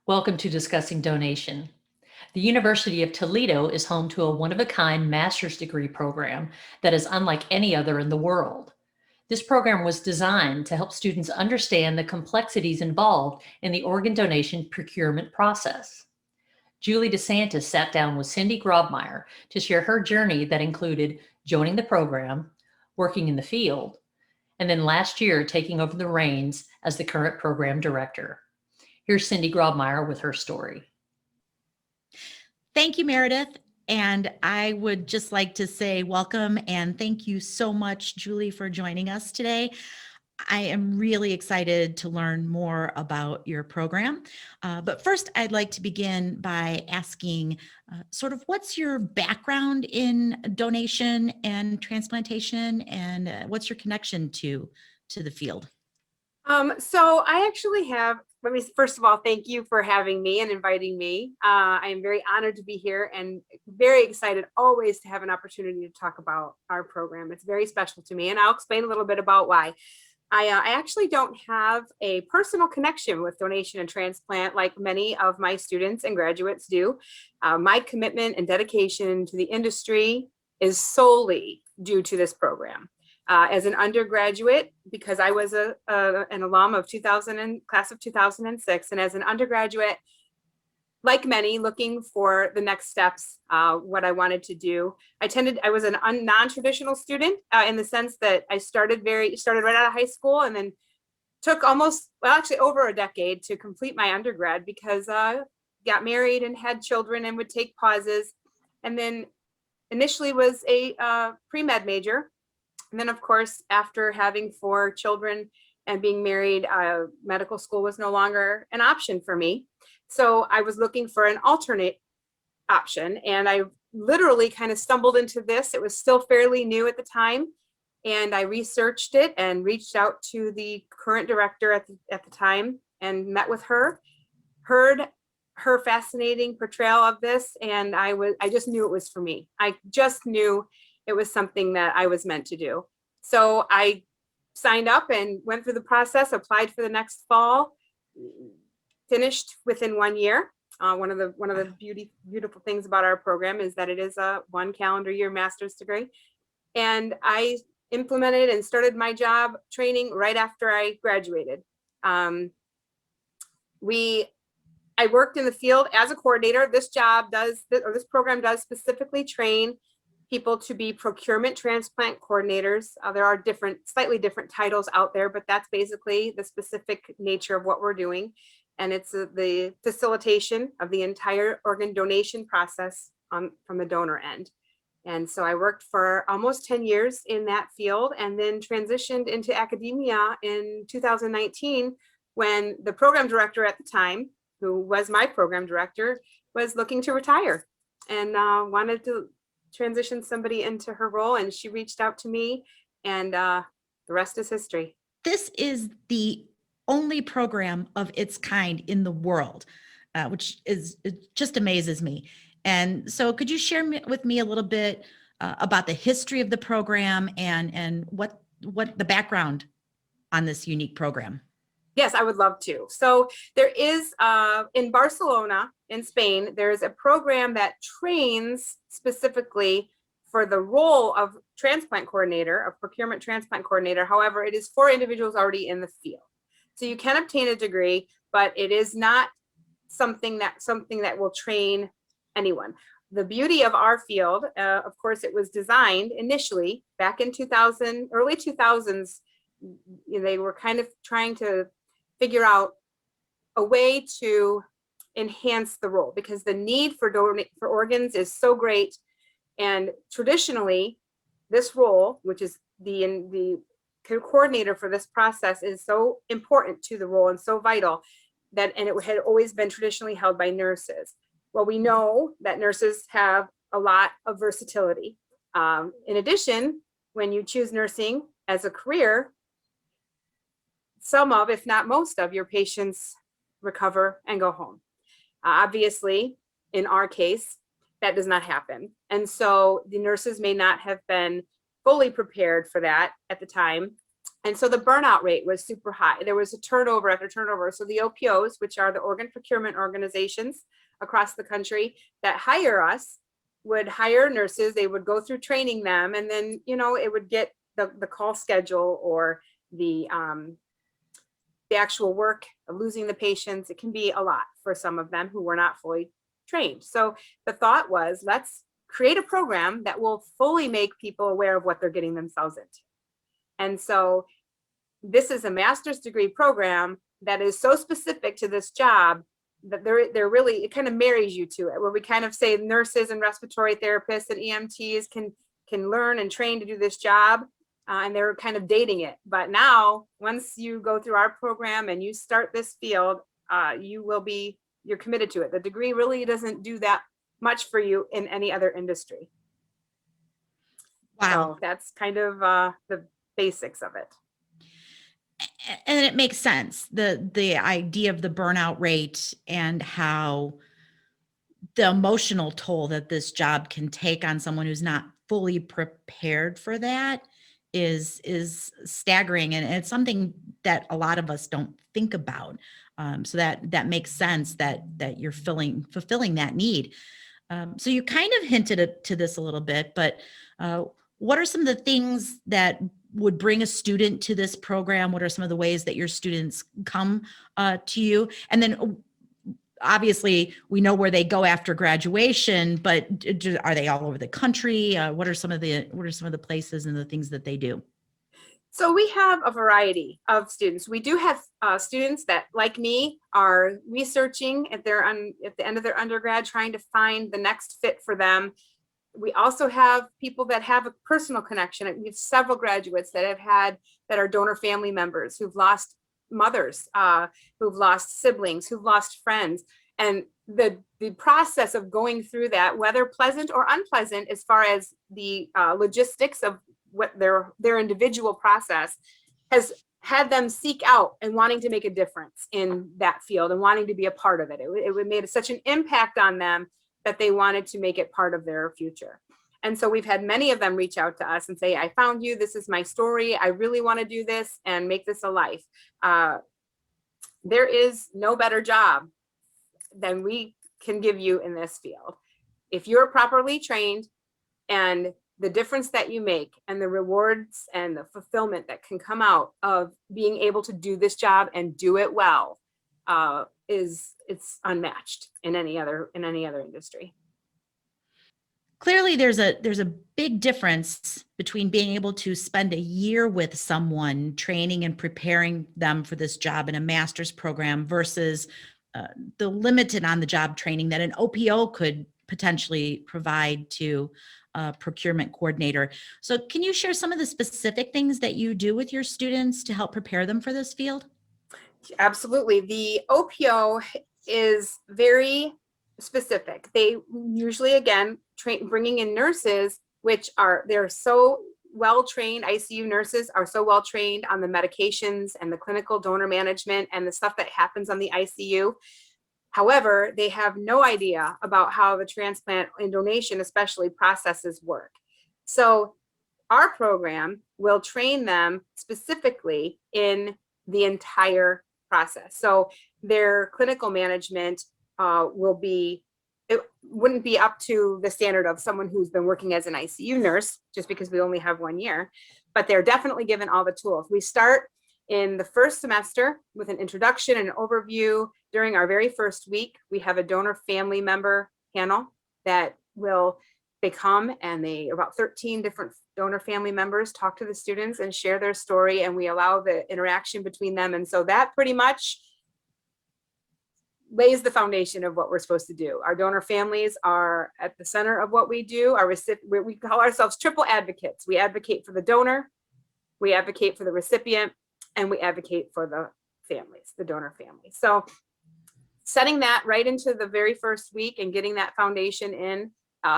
Welcome to Discussing Donation. The University of Toledo is home to a one-of-a-kind master's degree program that is unlike any other in the world. This program was designed to help students understand the complexities involved in the organ donation procurement process. Julie DeSantis sat down with Cindy Grobmeyer to share her journey that included joining the program, working in the field, and then last year taking over the reins as the current program director. Here's Cindy Grobmeyer with her story. Thank you, Meredith. And I would just like to say welcome and thank you so much, Julie, for joining us today. I am really excited to learn more about your program. But first, I'd like to begin by asking sort of what's your background in donation and transplantation, and what's your connection to the field? So I actually have, let me first of all, thank you for having me and inviting me. I am very honored to be here and very excited always to have an opportunity to talk about our program. It's very special to me, and I'll explain a little bit about why. I actually don't have a personal connection with donation and transplant like many of my students and graduates do. My commitment and dedication to the industry is solely due to this program. As an undergraduate, because I was an alum of class of 2006, and as an undergraduate, like many, looking for the next steps, what I wanted to do. I was a non-traditional student in the sense that I started right out of high school, and then took actually over a decade to complete my undergrad, because I got married and had children and would take pauses, and then initially was a pre-med major. And then, of course, after having 4 children and being married, medical school was no longer an option for me. So I was looking for an alternate option, and I literally kind of stumbled into this. It was still fairly new at the time, and I researched it and reached out to the current director at the time and met with her, heard her fascinating portrayal of this, and I just knew it was for me. I just knew it was something that I was meant to do. So I signed up and went through the process, applied for the next fall, finished within 1 year. One of the beautiful things about our program is that it is a 1 calendar year master's degree. And I implemented and started my job training right after I graduated. I worked in the field as a coordinator. This program does specifically train people to be procurement transplant coordinators. There are slightly different titles out there, but that's basically the specific nature of what we're doing. And it's the facilitation of the entire organ donation process from the donor end. And so I worked for almost 10 years in that field, and then transitioned into academia in 2019, when the program director at the time, who was my program director, was looking to retire and wanted to transition somebody into her role, and she reached out to me, and the rest is history. This is the only program of its kind in the world, which it just amazes me. And so could you share with me a little bit about the history of the program and what the background on this unique program? Yes, I would love to. So there is, in Barcelona, in Spain, there's a program that trains specifically for the role of transplant coordinator, of procurement transplant coordinator. However, it is for individuals already in the field. So you can obtain a degree, but it is not something that will train anyone. The beauty of our field, of course, it was designed initially back in early 2000s. They were kind of trying to figure out a way to enhance the role, because the need for organs is so great. And traditionally, this role, which is the coordinator for this process, is so important to the role and so vital and it had always been traditionally held by nurses. Well, we know that nurses have a lot of versatility. In addition, when you choose nursing as a career, some of, if not most of, your patients recover and go home. Obviously, in our case, that does not happen. And so the nurses may not have been fully prepared for that at the time. And so the burnout rate was super high. There was a turnover after turnover. So the OPOs, which are the organ procurement organizations across the country that hire us, would hire nurses. They would go through training them, and then, you know, it would get the call schedule or the actual work of losing the patients. It can be a lot for some of them who were not fully trained. So the thought was, let's create a program that will fully make people aware of what they're getting themselves into. And so this is a master's degree program that is so specific to this job that they're really, it kind of marries you to it, where we kind of say nurses and respiratory therapists and EMTs can learn and train to do this job. And they're kind of dating it. But now, once you go through our program and you start this field, you're committed to it. The degree really doesn't do that much for you in any other industry. Wow. So that's kind of the basics of it. And it makes sense. The idea of the burnout rate and how the emotional toll that this job can take on someone who's not fully prepared for that is staggering, and it's something that a lot of us don't think about. So that makes sense that you're fulfilling that need. So you kind of hinted to this a little bit, but what are some of the things that would bring a student to this program? What are some of the ways that your students come to you? And then obviously we know where they go after graduation, but are they all over the country? What are some of the places and the things that they do? So we have a variety of students. We do have students that, like me, are researching at the end of their undergrad, trying to find the next fit for them. We also have people that have a personal connection. We have several graduates that are donor family members who've lost mothers, who've lost siblings, who've lost friends. And the process of going through that, whether pleasant or unpleasant, as far as the logistics of what their individual process, has had them seek out and wanting to make a difference in that field and wanting to be a part of it. It made such an impact on them that they wanted to make it part of their future. And so we've had many of them reach out to us and say, I found you, this is my story, I really want to do this and make this a life. There is no better job than we can give you in this field. If you're properly trained, and the difference that you make and the rewards and the fulfillment that can come out of being able to do this job and do it well, it's unmatched in any other industry. Clearly there's a big difference between being able to spend a year with someone training and preparing them for this job in a master's program versus the limited on the job training that an OPO could potentially provide to a procurement coordinator. So can you share some of the specific things that you do with your students to help prepare them for this field? Absolutely. The OPO is very specific. They usually, again, bringing in nurses, they're so well-trained. ICU nurses are so well-trained on the medications and the clinical donor management and the stuff that happens on the ICU. However, they have no idea about how the transplant and donation, especially, processes work. So our program will train them specifically in the entire process. So their clinical management it wouldn't be up to the standard of someone who's been working as an ICU nurse, just because we only have 1 year, but they're definitely given all the tools. We start in the first semester with an introduction and an overview. During our very first week, we have a donor family member panel that they come, and about 13 different donor family members talk to the students and share their story, and we allow the interaction between them. And so that pretty much lays the foundation of what we're supposed to do. Our donor families are at the center of what we do. We call ourselves triple advocates. We advocate for the donor, we advocate for the recipient, and we advocate for the families, the donor families. So setting that right into the very first week and getting that foundation in,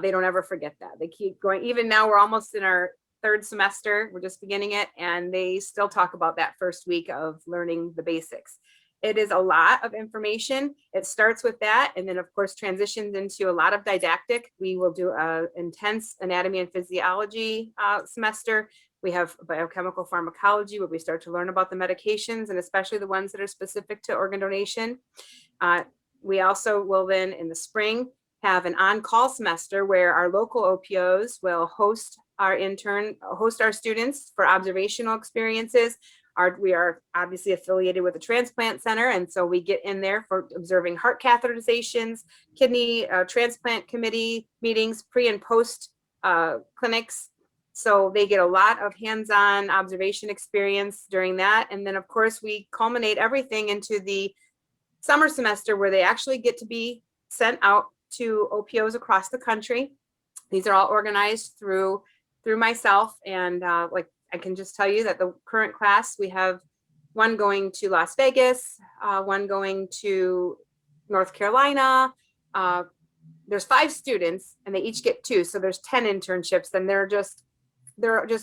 they don't ever forget that. They keep going. Even now, we're almost in our third semester. We're just beginning it, and they still talk about that first week of learning the basics. It is a lot of information. It starts with that, and then of course transitions into a lot of didactic. We will do an intense anatomy and physiology semester. We have biochemical pharmacology, where we start to learn about the medications, and especially the ones that are specific to organ donation. We also will then in the spring have an on-call semester where our local OPOs will host our students for observational experiences. We are obviously affiliated with the transplant center, and so we get in there for observing heart catheterizations, kidney transplant committee meetings, pre and post clinics. So they get a lot of hands-on observation experience during that. And then of course we culminate everything into the summer semester, where they actually get to be sent out to OPOs across the country. These are all organized through myself, and like I can just tell you that the current class, we have one going to Las Vegas, one going to North Carolina. There's 5 students and they each get 2, so there's 10 internships, and they're just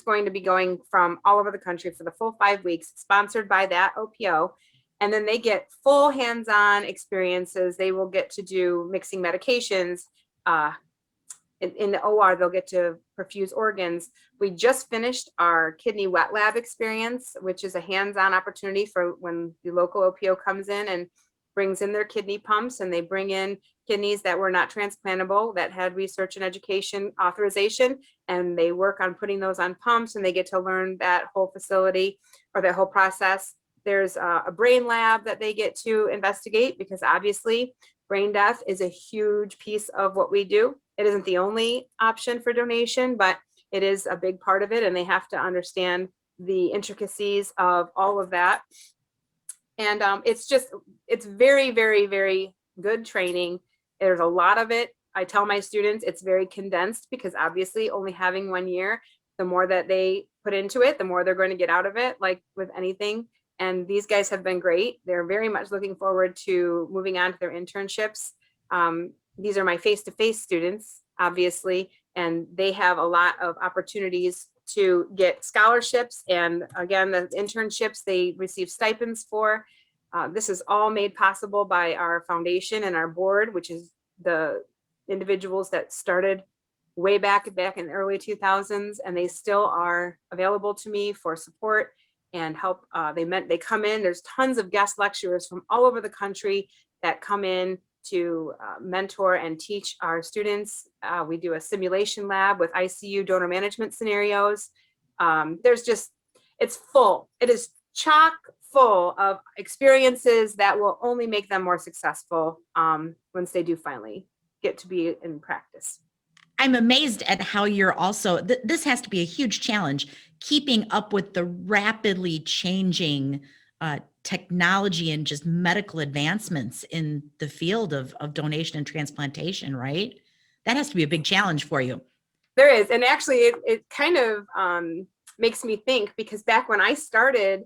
going to be going from all over the country for the full 5 weeks, sponsored by that OPO. And then they get full hands-on experiences. They will get to do mixing medications. In the OR, they'll get to perfuse organs. We just finished our kidney wet lab experience, which is a hands-on opportunity for when the local OPO comes in and brings in their kidney pumps, and they bring in kidneys that were not transplantable, that had research and education authorization, and they work on putting those on pumps, and they get to learn that whole facility or that whole process. There's a brain lab that they get to investigate, because obviously brain death is a huge piece of what we do. It isn't the only option for donation, but it is a big part of it, and they have to understand the intricacies of all of that. And it's very, very, very good training. There's a lot of it. I tell my students it's very condensed, because obviously only having 1 year, the more that they put into it, the more they're going to get out of it, like with anything. And these guys have been great. They're very much looking forward to moving on to their internships. These are my face-to-face students, obviously, and they have a lot of opportunities to get scholarships. And again, the internships they receive stipends for. This is all made possible by our foundation and our board, which is the individuals that started way back in the early 2000s, and they still are available to me for support and help. They come in. There's tons of guest lecturers from all over the country that come in to mentor and teach our students. We do a simulation lab with ICU donor management scenarios. It's full. It is chock full of experiences that will only make them more successful once they do finally get to be in practice. I'm amazed at how you're also, this has to be a huge challenge, keeping up with the rapidly changing technology and just medical advancements in the field of donation and transplantation, right? That has to be a big challenge for you. There is. And actually it kind of makes me think, because back when I started,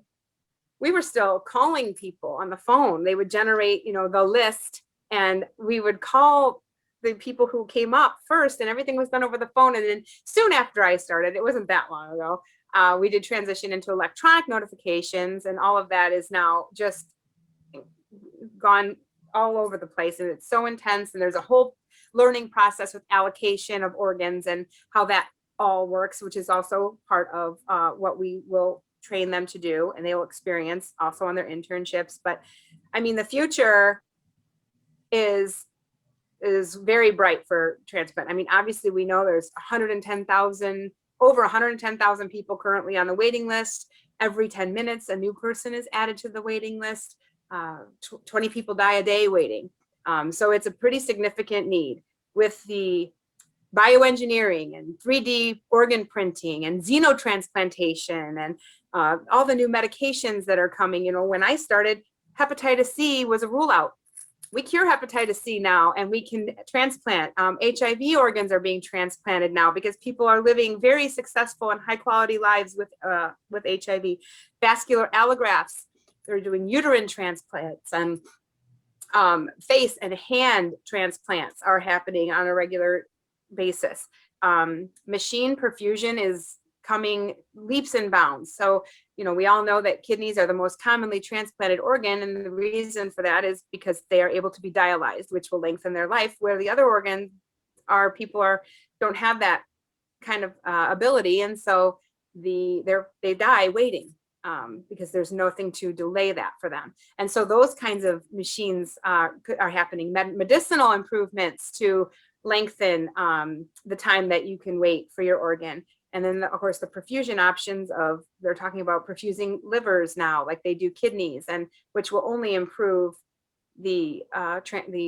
we were still calling people on the phone. They would generate, the list, and we would call the people who came up first, and everything was done over the phone. And then soon after I started, it wasn't that long ago, we did transition into electronic notifications, and all of that is now just gone all over the place. And it's so intense, and there's a whole learning process with allocation of organs and how that all works, which is also part of what we will train them to do, and they will experience also on their internships. But I mean, the future is very bright for transplant. I mean, obviously we know there's over 110,000 people currently on the waiting list. Every 10 minutes, a new person is added to the waiting list. 20 people die a day waiting. So it's a pretty significant need. With the bioengineering and 3D organ printing and xenotransplantation and all the new medications that are coming. When I started, hepatitis C was a rule out. We cure hepatitis C now, and we can transplant. HIV organs are being transplanted now because people are living very successful and high quality lives with HIV. Vascular allografts, they're doing uterine transplants, and face and hand transplants are happening on a regular basis. Machine perfusion is coming leaps and bounds. So, we all know that kidneys are the most commonly transplanted organ. And the reason for that is because they are able to be dialyzed, which will lengthen their life, where the other organs don't have that kind of ability. And so they die waiting, because there's nothing to delay that for them. And so those kinds of machines are happening. Medicinal improvements to lengthen the time that you can wait for your organ. And then, of course, the perfusion options of, they're talking about perfusing livers now, like they do kidneys, and which will only improve the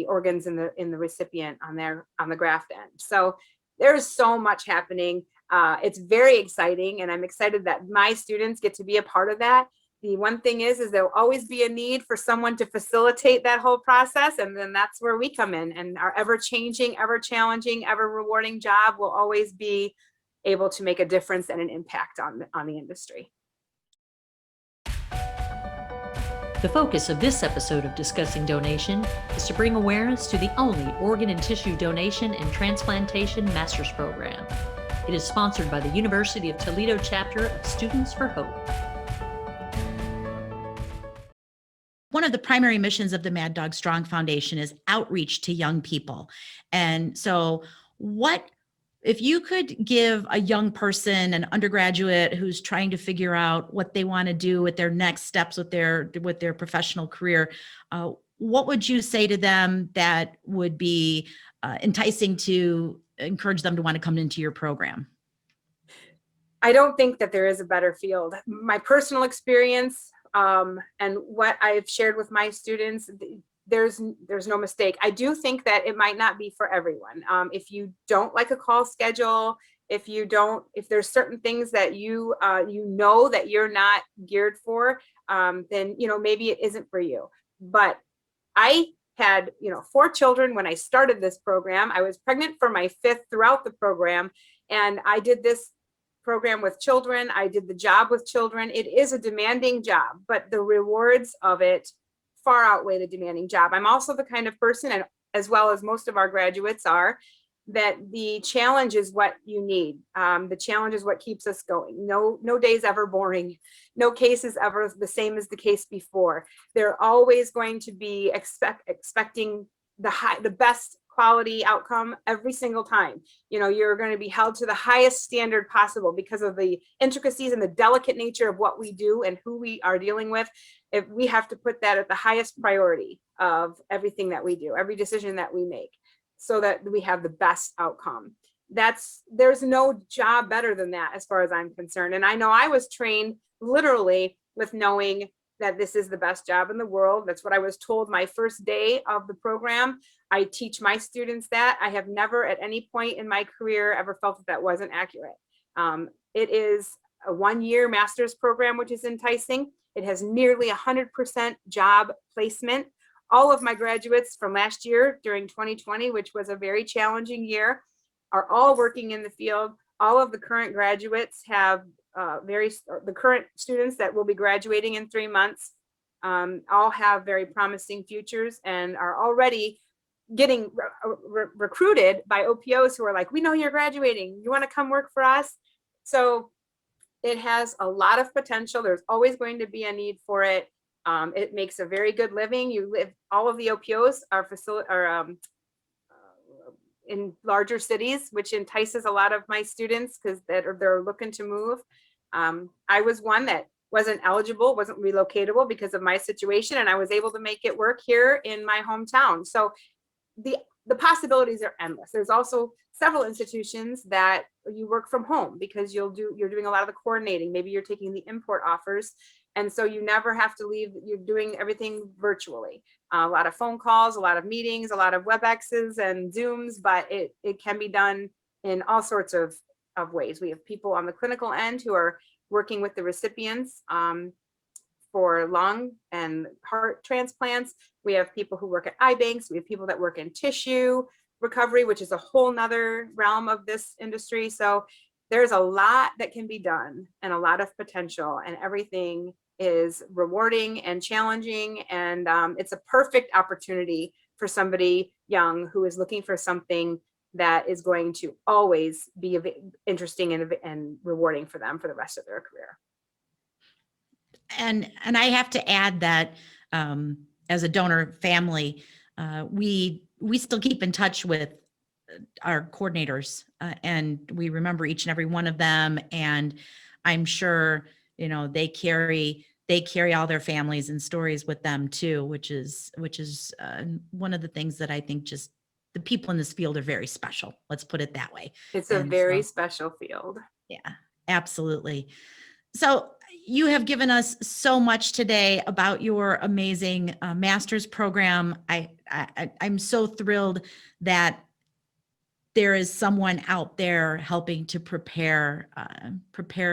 organs in the recipient on the graft end. So there's so much happening. It's very exciting, and I'm excited that my students get to be a part of that. The one thing is there'll always be a need for someone to facilitate that whole process, and then that's where we come in, and our ever-changing, ever-challenging, ever-rewarding job will always be able to make a difference and an impact on the industry. The focus of this episode of Discussing Donation is to bring awareness to the only organ and tissue donation and transplantation master's program. It is sponsored by the University of Toledo chapter of Students for Hope. One of the primary missions of the Maddog Strong Foundation is outreach to young people. And so if you could give a young person, an undergraduate who's trying to figure out what they want to do with their next steps with their professional career, what would you say to them that would be enticing to encourage them to want to come into your program? I don't think that there is a better field. My personal experience and what I've shared with my students, there's no mistake. I do think that it might not be for everyone. If you don't like a call schedule, if there's certain things that you know that you're not geared for, then maybe it isn't for you. But I had 4 children when I started this program. I was pregnant for my 5th throughout the program, and I did this program with children. I did the job with children. It is a demanding job, but the rewards of it far outweigh the demanding job. I'm also the kind of person, and as well as most of our graduates are, that the challenge is what you need. The challenge is what keeps us going. No day's ever boring. No case is ever the same as the case before. They're always going to be expecting the best quality outcome every single time. You're going to be held to the highest standard possible because of the intricacies and the delicate nature of what we do and who we are dealing with. If we have to put that at the highest priority of everything that we do, every decision that we make, so that we have the best outcome. There's no job better than that as far as I'm concerned. And I know I was trained literally with knowing that this is the best job in the world. That's what I was told my first day of the program. I teach my students that. I have never at any point in my career ever felt that wasn't accurate. It is a 1-year master's program, which is enticing. It has nearly 100% job placement. All of my graduates from last year during 2020, which was a very challenging year, are all working in the field. All of the current graduates have the current students that will be graduating in 3 months all have very promising futures and are already getting recruited by OPOs who are like, we know you're graduating. You want to come work for us? So it has a lot of potential. There's always going to be a need for it. It makes a very good living. All of the OPOs are in larger cities, which entices a lot of my students because they're looking to move. I was one that wasn't eligible, wasn't relocatable because of my situation, and I was able to make it work here in my hometown. So the possibilities are endless. There's also several institutions that you work from home because you're doing a lot of the coordinating. Maybe you're taking the import offers. And so you never have to leave. You're doing everything virtually. A lot of phone calls, a lot of meetings, a lot of WebExes and Zooms, but it can be done in all sorts of ways. We have people on the clinical end who are working with the recipients for lung and heart transplants. We have people who work at eye banks. We have people that work in tissue recovery, which is a whole nother realm of this industry. So there's a lot that can be done and a lot of potential, and everything is rewarding and challenging. And it's a perfect opportunity for somebody young who is looking for something that is going to always be interesting and rewarding for them for the rest of their career. And I have to add that as a donor family, we still keep in touch with our coordinators and we remember each and every one of them. And I'm sure, they carry all their families and stories with them too, which is one of the things that I think just the people in this field are very special. Let's put it that way. It's a And very so, special field. yeah, absolutely. So you have given us so much today about your amazing master's program. I'm so thrilled that there is someone out there helping to prepare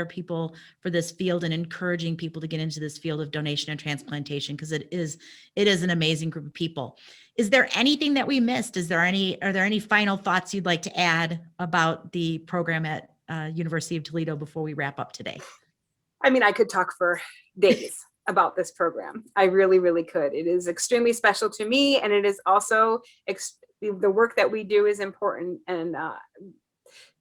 people for this field and encouraging people to get into this field of donation and transplantation, because it is an amazing group of people. Is there anything that we missed? Are there any final thoughts you'd like to add about the program at University of Toledo before we wrap up today? I mean, I could talk for days about this program. I really, really could. It is extremely special to me, and it is also the work that we do is important, and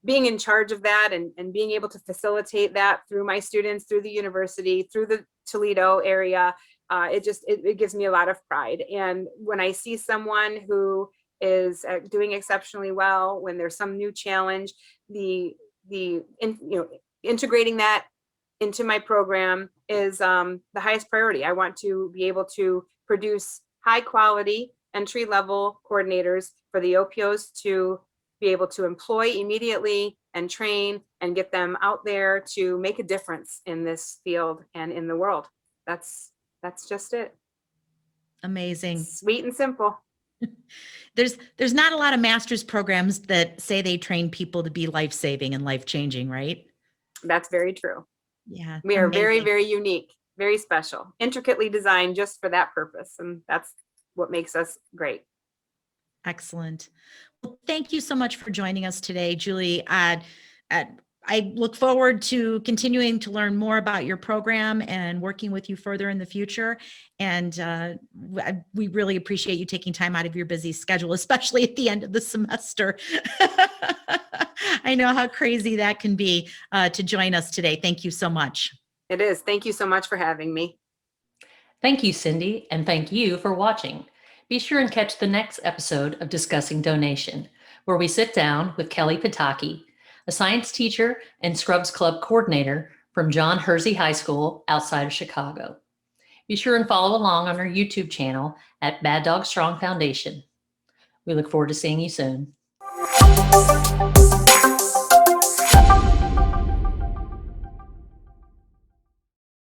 being in charge of that and being able to facilitate that through my students, through the university, through the Toledo area, it gives me a lot of pride. And when I see someone who is doing exceptionally well, when there's some new challenge, integrating that into my program is the highest priority. I want to be able to produce high quality entry level coordinators for the OPOs to be able to employ immediately and train and get them out there to make a difference in this field and in the world. That's just it. Amazing. Sweet and simple. There's not a lot of master's programs that say they train people to be life-saving and life-changing, right? That's very true. Yeah. We are very, amazing. very unique, very special, intricately designed just for that purpose. And that's what makes us great. Excellent. Well, thank you so much for joining us today, Julie. I look forward to continuing to learn more about your program and working with you further in the future. And we really appreciate you taking time out of your busy schedule, especially at the end of the semester. I know how crazy that can be to join us today. Thank you so much. It is. Thank you so much for having me. Thank you, Cindy, and thank you for watching. Be sure and catch the next episode of Discussing Donation, where we sit down with Kelly Pataki, a science teacher and Scrubs Club coordinator from John Hersey High School outside of Chicago. Be sure and follow along on our YouTube channel at Maddog Strong Foundation. We look forward to seeing you soon.